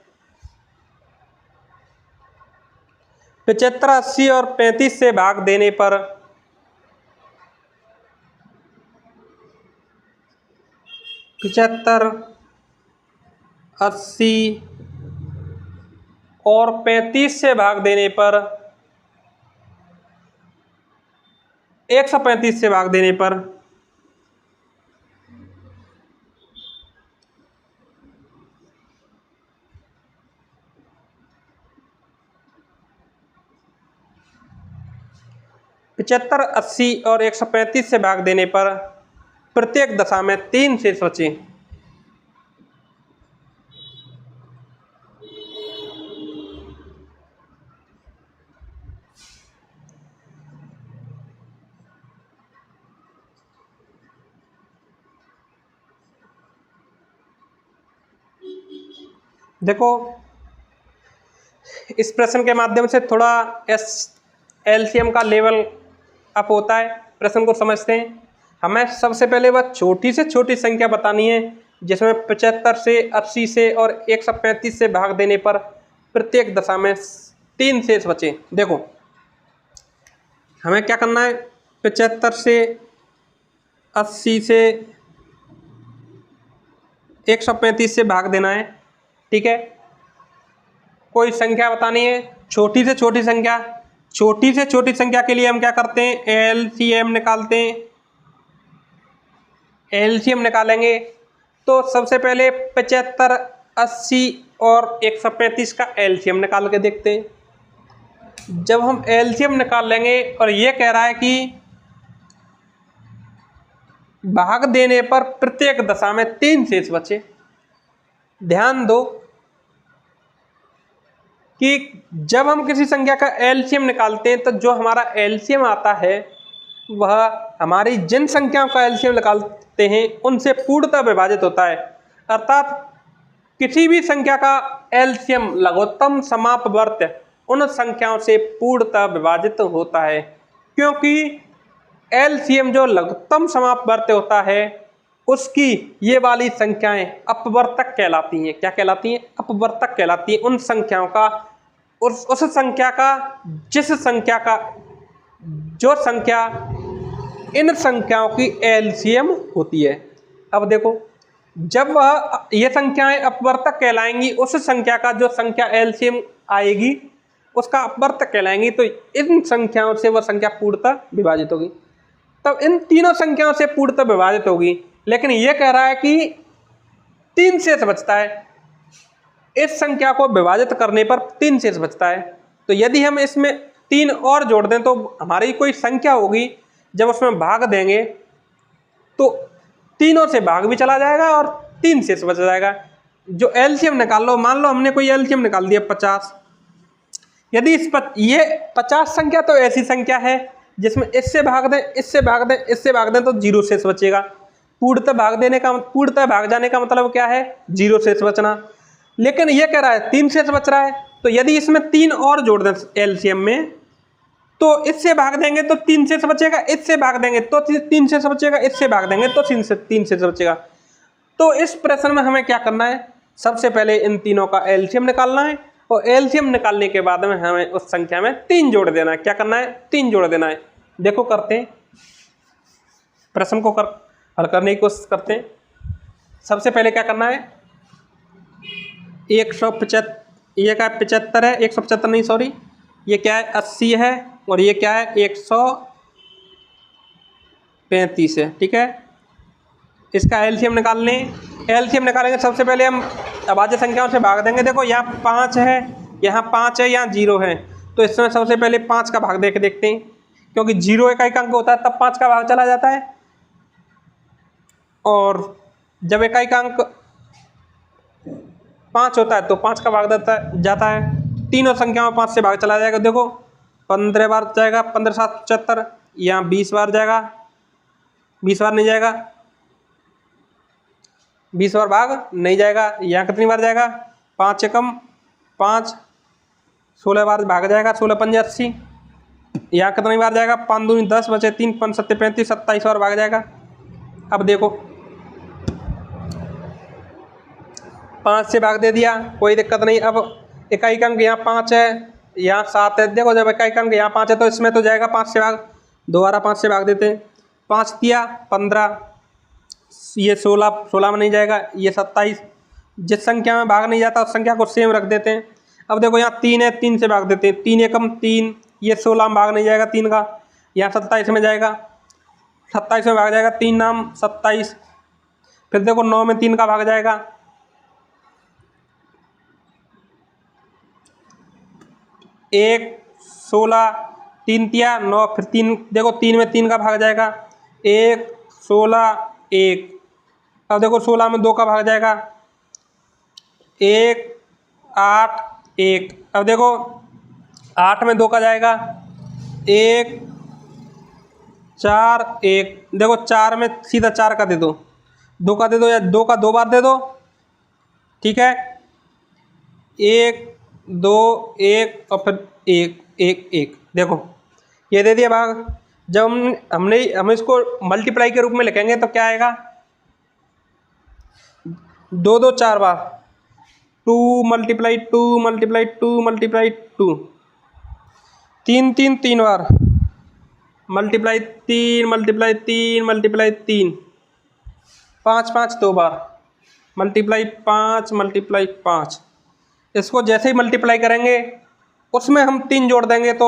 75, 80 और 35 से भाग देने पर 75, 80 और 35 से भाग देने पर 135 से भाग देने पर 75, 80 और 135 से भाग देने पर प्रत्येक दशा में 3 शेष बचे। देखो इस प्रश्न के माध्यम से थोड़ा एलसीएम का लेवल अप होता है। प्रश्न को समझते हैं। हमें सबसे पहले वह छोटी से छोटी संख्या बतानी है जिसमें 75 से 80 से और 135 से भाग देने पर प्रत्येक दशा में 3 शेष बचे। देखो हमें क्या करना है, 75 से 80 से 135 से भाग देना है। ठीक है, कोई संख्या बतानी है, छोटी से छोटी संख्या। छोटी से छोटी संख्या के लिए हम क्या करते हैं, एलसीएम निकालते हैं। एलसीएम निकालेंगे तो सबसे पहले 75, 80 और 135 का एलसीएम निकाल के देखते हैं। जब हम एलसीएम निकाल लेंगे और ये कह रहा है कि भाग देने पर प्रत्येक दशा में 3 शेष बचे। ध्यान दो कि जब हम किसी संख्या का एलसीएम निकालते हैं तो जो हमारा एलसीएम आता है वह हमारी जिन संख्याओं का एलसीएम निकालते हैं उनसे पूर्णतः विभाजित होता है। अर्थात किसी भी संख्या का एलसीएम लघुत्तम समापवर्त्य उन संख्याओं से पूर्णतः विभाजित होता है, क्योंकि एलसीएम जो लघुत्तम समापवर्त्य होता है उसकी ये वाली संख्याएं अपवर्तक कहलाती हैं। क्या कहलाती हैं? अपवर्तक कहलाती हैं। उन संख्याओं का उस संख्या का जिस संख्या का जो संख्या इन संख्याओं की एलसीएम होती है। अब देखो जब वह ये संख्याएं अपवर्तक कहलाएंगी, उस संख्या का जो संख्या एलसीएम आएगी उसका अपवर्तक कहलाएंगी, तो इन संख्याओं से वह संख्या पूर्णतः विभाजित होगी। तब इन तीनों संख्याओं से पूर्णतः विभाजित होगी, लेकिन यह कह रहा है कि 3 शेष बचता है। इस संख्या को विभाजित करने पर 3 शेष बचता है। तो यदि हम इसमें 3 और जोड़ दें तो हमारी कोई संख्या होगी, जब उसमें भाग देंगे तो तीनों से भाग भी चला जाएगा और 3 शेष बच जाएगा। जो एलसीएम निकाल लो, मान लो हमने कोई एलसीएम निकाल दिया 50। यदि ये 50 संख्या तो ऐसी संख्या है जिसमें इससे भाग दें, इससे भाग दें, इससे भाग दें तो 0 शेष बचेगा। पूर्णतः भाग जाने का मतलब क्या है? 0 शेष बचना। लेकिन यह कह रहा है 3 शेष बच रहा है, तो यदि इसमें 3 और जोड़ दें एलसीएम में तो इससे भाग देंगे तो 3 शेष बचेगा, इससे भाग देंगे तो 3 शेष बचेगा, इससे भाग देंगे तो 3 शेष बचेगा। तो इस प्रश्न में हमें क्या करना है, सबसे पहले इन तीनों का एलसीएम निकालना है और एलसीएम निकालने के बाद में हमें उस संख्या में 3 जोड़ देना है। क्या करना है? 3 जोड़ देना है। देखो करते हैं, प्रश्न को हल करने की कोशिश करते हैं। सबसे पहले क्या करना है, 175, ये क्या है 75 है, 175 नहीं सॉरी, ये क्या है 80 है और ये क्या है 135 है। ठीक है, इसका एलसीएम निकाल लें। एलसीएम निकालेंगे सबसे पहले हम अभाज्य संख्याओं से भाग देंगे। देखो यहाँ 5 है, यहाँ 5 है, यहाँ 0 है, तो इसमें सबसे पहले 5 का भाग दे के देखते हैं, क्योंकि 0 इकाई अंक होता है तब 5 का भाग चला जाता है, और जब इकाई का अंक 5 होता है तो 5 का भाग जाता है। तीनों संख्याओं में 5 से भाग चला जाएगा। देखो 15 बार जाएगा, 15 7 75, यहाँ 20 बार जाएगा, 20 बार नहीं जाएगा, 20 बार भाग नहीं जाएगा। यहाँ कितनी बार जाएगा, 5 एकम 5, 16 बार भाग जाएगा, 16 पंजे 80। यहाँ कितनी बार जाएगा, 5 दूनी 10 बचे 3 5 7 35, 27 बार भाग जाएगा। अब देखो 5 से भाग दे दिया, कोई दिक्कत नहीं। अब इकाई अंक यहाँ 5 है, यहाँ 7 है। देखो जब इकाई अंक यहाँ 5 है तो इसमें तो जाएगा 5 से भाग, दोबारा 5 से भाग देते हैं। 5 दिया 15, ये 16 में नहीं जाएगा, ये 27। जिस संख्या में भाग नहीं जाता उस संख्या को सेम रख देते हैं। अब देखो यहाँ 3 है, 3 से भाग देते हैं, 3 एकम 3, ये 16 में भाग नहीं जाएगा 3 का, यहाँ 27 में जाएगा, 27 में भाग जाएगा 3 नाम 27। फिर देखो 9 में 3 का भाग जाएगा, 1 16 3 तिया 9, फिर 3 देखो 3 में 3 का भाग जाएगा 1, 16 1। अब देखो 16 में 2 का भाग जाएगा 1, 8 1। अब देखो 8 में 2 का जाएगा 1, 4 1। देखो 4 में सीधा 4 का दे दो, 2 का दे दो, या 2 का 2 बार दे दो, ठीक है। 1 2 1 और फिर 1 1 1। देखो ये दे दिया भाग। जब हम इसको मल्टीप्लाई के रूप में लिखेंगे तो क्या आएगा, 2 2 4 बार, 2 मल्टीप्लाई 2 मल्टीप्लाई 2 मल्टीप्लाई 2, 3 3 3 बार, मल्टीप्लाई 3 मल्टीप्लाई 3 मल्टीप्लाई 3, 5 5 2 बार, मल्टीप्लाई 5 मल्टीप्लाई 5। इसको जैसे ही मल्टीप्लाई करेंगे उसमें हम 3 जोड़ देंगे तो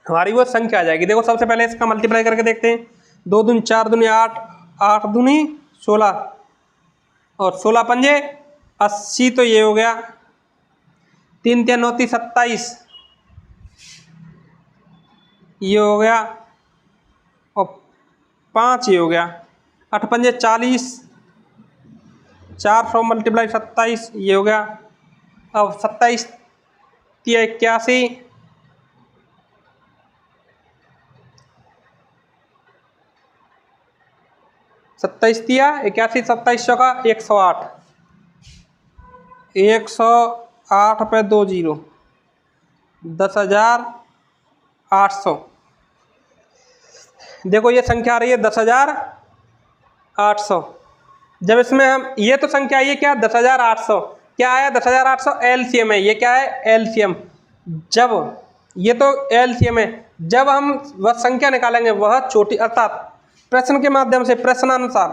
हमारी वो संख्या आ जाएगी। देखो सबसे पहले इसका मल्टीप्लाई करके देखते हैं। 2 दूनी 4 दूनी 8, 8 दूनी 16 और 16 पंजे 80, तो ये हो गया 3 3 9 27, ये हो गया, और 5 ये हो गया, 8 पंजे 40, 400 मल्टीप्लाई 27, ये हो गया। अब 27 तिया 81, 27 तिया 81, 27 चौका 108, 108 पे 2 0, 10,800। देखो ये संख्या आ रही है 10,800। जब इसमें हम ये तो संख्या आई है क्या 10,800, क्या आया 10,800 एलसीएम है। ये क्या है एलसीएम। जब ये तो एलसीएम है, जब हम वह संख्या निकालेंगे वह छोटी, अर्थात प्रश्न के माध्यम से प्रश्नानुसार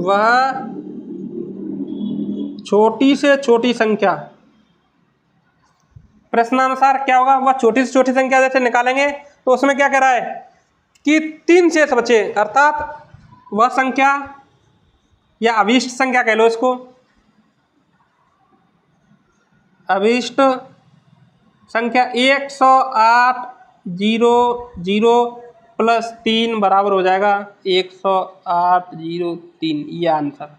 वह छोटी से छोटी संख्या, प्रश्नानुसार क्या होगा, वह छोटी से छोटी संख्या जैसे निकालेंगे तो उसमें क्या कह रहा है कि 3 शेष बचे, अर्थात वह संख्या या अभीष्ट संख्या कह लो इसको, अभीष्ट संख्या 108,0,0 प्लस 3 बराबर हो जाएगा 108,0,3, ये आंसर।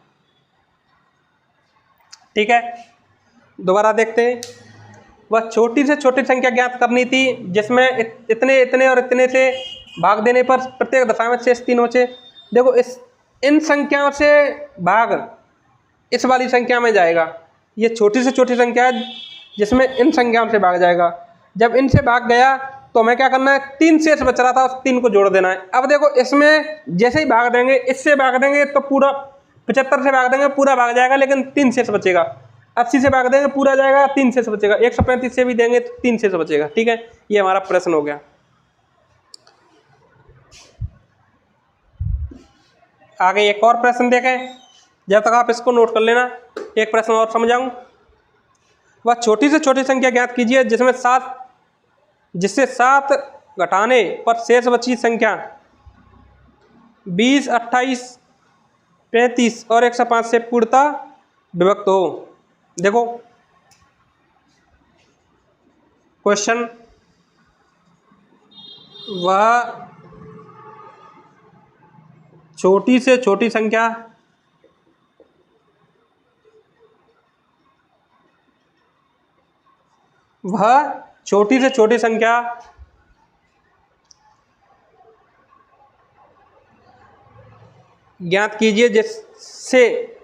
ठीक है, दोबारा देखते हैं। वह छोटी से छोटी संख्या ज्ञात करनी थी जिसमें इतने इतने और इतने से भाग देने पर प्रत्येक दशा में शेष 3 बचे। देखो इन संख्याओं से भाग इस वाली संख्या में जाएगा। ये छोटी से छोटी संख्या है जिसमें इन संख्याओं से भाग जाएगा। जब इनसे भाग गया तो हमें क्या करना है, 3 शेष बच रहा था, उस 3 को जोड़ देना है। अब देखो इसमें जैसे ही भाग देंगे, इससे भाग देंगे तो पूरा 75 से भाग देंगे पूरा भाग जाएगा, लेकिन 3 शेष बचेगा। 80 से भाग देंगे पूरा जाएगा, 3 शेष बचेगा। 135 से भी देंगे तो 3 शेष बचेगा। ठीक है, ये हमारा प्रश्न हो गया। आगे एक और प्रश्न देखें, जब तक आप इसको नोट कर लेना। एक प्रश्न और समझाऊं। वह छोटी से छोटी संख्या ज्ञात कीजिए जिससे 7 घटाने पर शेष बची संख्या 20, 28, 35 और 105 से पूर्णतः विभक्त हो। देखो क्वेश्चन, वह छोटी से छोटी संख्या ज्ञात कीजिए जिससे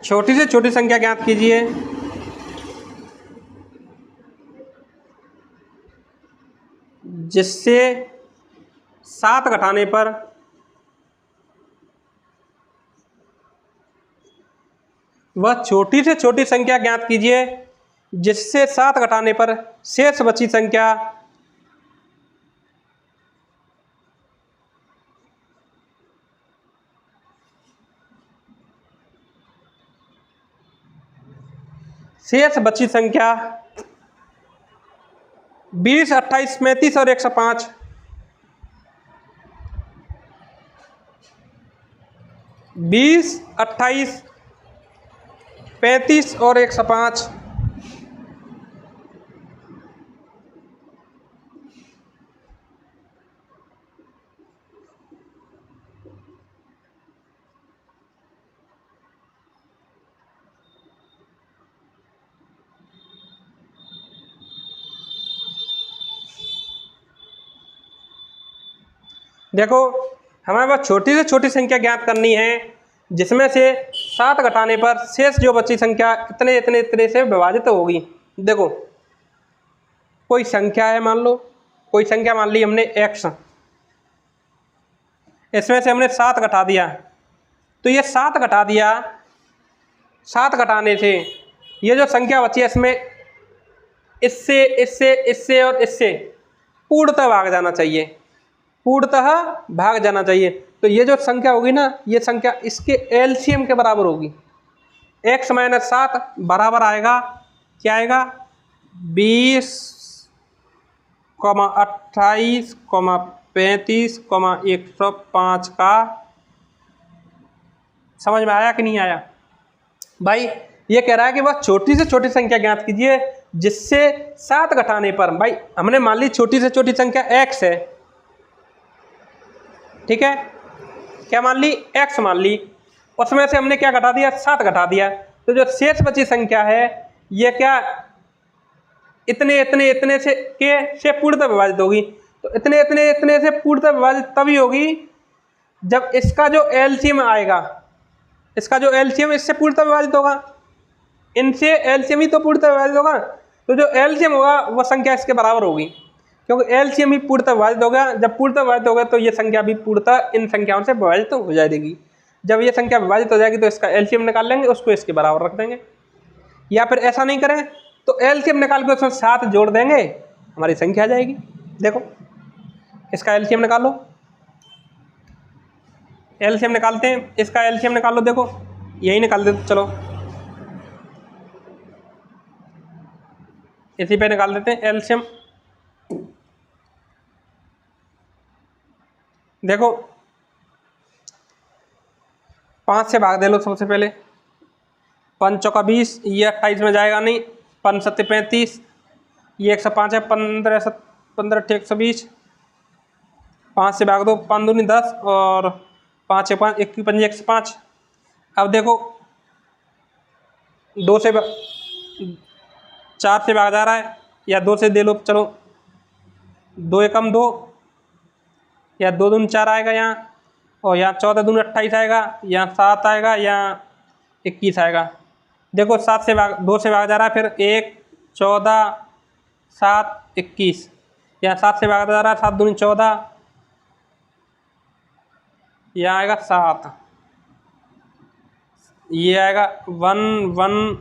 छोटी से छोटी संख्या ज्ञात कीजिए जिससे 7 घटाने पर वह छोटी से छोटी संख्या ज्ञात कीजिए जिससे 7 घटाने पर शेष बची संख्या शेष बची संख्या 20, 28, 35 और 105। 20, 28, 35 और 105। देखो हमें बस छोटी से छोटी संख्या ज्ञात करनी है जिसमें से 7 घटाने पर शेष जो बची संख्या इतने इतने इतने से विभाजित होगी। देखो कोई संख्या है, मान लो कोई संख्या मान ली हमने x, इसमें से हमने 7 घटा दिया, तो ये 7 घटा दिया, 7 घटाने से ये जो संख्या बची है इसमें इससे इससे इससे और इससे पूर्णतः भाग जाना चाहिए, पूर्णतः भाग जाना चाहिए। तो ये जो संख्या होगी ना, ये संख्या इसके एलसीएम के बराबर होगी। x माइनस 7 बराबर आएगा, क्या आएगा, 20, 28, 35, 105 का। समझ में आया कि नहीं आया भाई? ये कह रहा है कि बस छोटी से छोटी संख्या ज्ञात कीजिए जिससे 7 घटाने पर, भाई हमने मान ली छोटी से छोटी संख्या x है, ठीक है, क्या मान ली, x मान ली, उसमें से हमने क्या घटा दिया, 7 घटा दिया। तो जो शेष बची संख्या है ये क्या, इतने इतने इतने से पूर्णतः विभाजित होगी। तो इतने इतने इतने से पूर्णतः विभाजित तभी होगी जब इसका जो एलसीएम आएगा, इसका जो एलसीएम इससे पूर्णतः विभाजित होगा, इनसे एलसीएम ही तो पूर्णतः विभाजित होगा। तो जो एलसीएम होगा वह संख्या इसके बराबर होगी, क्योंकि एलसीएम ही पूर्णतः विभाजित होगा। जब पूर्णतः विभाजित होगा तो ये संख्या भी पूर्णतः इन संख्याओं से विभाजित हो जाएगी। जब ये संख्या विभाजित हो जाएगी तो इसका एलसीएम निकाल लेंगे, उसको इसके बराबर रख देंगे। या फिर ऐसा नहीं करें तो एलसीएम निकाल के उसमें 7 जोड़ देंगे, हमारी संख्या आ जाएगी। देखो इसका एलसीएम निकालो, एलसीएम निकालते हैं, इसका एलसीएम निकालो। देखो यही निकाल दे, चलो इसी पे निकाल देते हैं एलसीएम। देखो 5 से भाग दे लो सबसे पहले, 5 चौका 20, ये 28 में जाएगा नहीं, 5 सत्ते 35, ये 105 है, 15 15 120, 5 से भाग दो, 5 दूनी 10 और 5 5 1 5 105। अब देखो 2 से 4 से भाग जा रहा है, या 2 से दे लो, चलो 2 एकम 2, या 2 दूनी 4 आएगा यहाँ, और यहाँ 14 दूनी 28 आएगा, यहाँ 7 आएगा, यहाँ 21 आएगा। देखो 7 से भाग 2 से भाग जा रहा है, फिर 1 14 7 21, यहाँ 7 से भाग जा रहा है, 7 दूनी 14, यहाँ आएगा 7, ये आएगा 1 1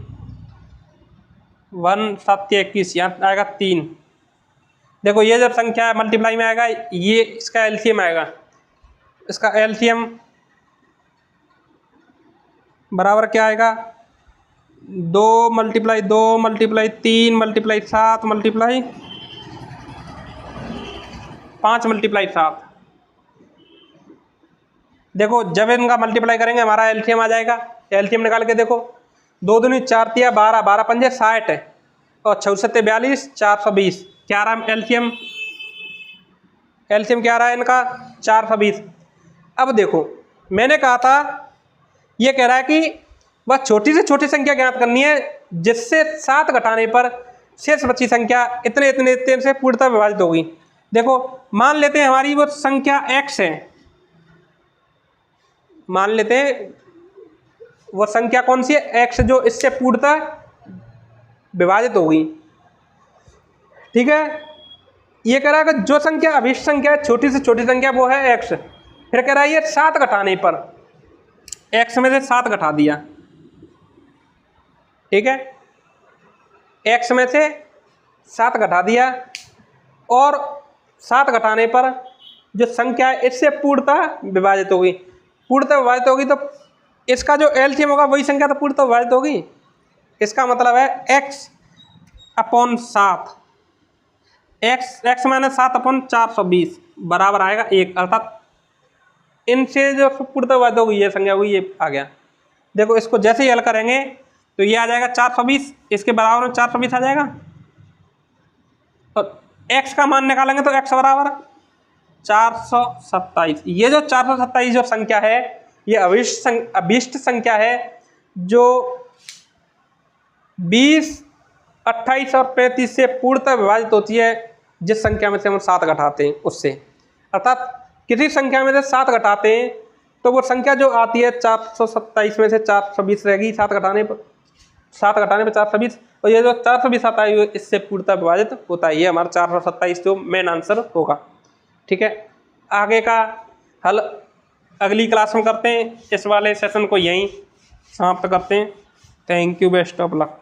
1 7 21, यहाँ आएगा 3। देखो ये जब संख्या मल्टीप्लाई में आएगा, ये इसका एलसीएम आएगा, इसका एलसीएम बराबर क्या आएगा, 2 multiply 2 multiply 3 multiply 7 multiply 5 multiply 7। देखो जब इनका मल्टीप्लाई करेंगे हमारा एलसीएम आ जाएगा। एलसीएम निकाल के देखो, 2 दूनी 4 तिया 12, 12 पंजे 60 है, और 6 सत्ते 42, 420, क्या आ रहा है एलसीएम, एलसीएम क्या आ रहा है इनका, 420। अब देखो मैंने कहा था, ये कह रहा है कि बस छोटी से छोटी संख्या ज्ञात करनी है जिससे 7 घटाने पर शेष बची संख्या इतने इतने इतने से पूर्णतः विभाजित होगी। देखो मान लेते हैं हमारी वो संख्या x है, मान लेते हैं वो संख्या कौन सी है, x, जो इससे पूर्णतः विभाजित होगी, ठीक है। ये कह रहा है कि जो संख्या अभिष्ट संख्या है, छोटी से छोटी संख्या, वो है x। फिर कह रहा है ये 7 घटाने पर, x में से 7 घटा दिया, ठीक है, x में से 7 घटा दिया, और 7 घटाने पर जो संख्या है इससे पूर्णतः विभाजित होगी। पूर्णतः विभाजित होगी तो इसका जो एलसीएम होगा वही संख्या तो पूर्णतः विभाजित होगी। इसका मतलब है x/7, x माइनस 7/420 बराबर आएगा 1, अर्थात इनसे जो पूर्णतः विभाजित होगी ये संख्या होगी, ये आ गया। देखो इसको जैसे ही हल करेंगे तो ये आ जाएगा 420, इसके बराबर में 420 आ जाएगा। और x का मान निकालेंगे तो x बराबर 427। ये जो 427 जो संख्या है ये अभिष्ट संख्या है जो 20, 28 और 35 से पूर्णतः विभाजित होती है, जिस संख्या में से हम 7 घटाते हैं उससे। अर्थात किसी संख्या में से 7 घटाते हैं तो वो संख्या जो आती है 427 में से 420 रहेगी, 7 घटाने पर 420, और ये जो 420 आता है इससे पूर्णतः विभाजित होता है। ये हमारा 427 जो मेन आंसर होगा। ठीक है, आगे का हल अगली क्लास में करते हैं। इस वाले सेशन को यहीं समाप्त करते हैं। Thank you, best of luck.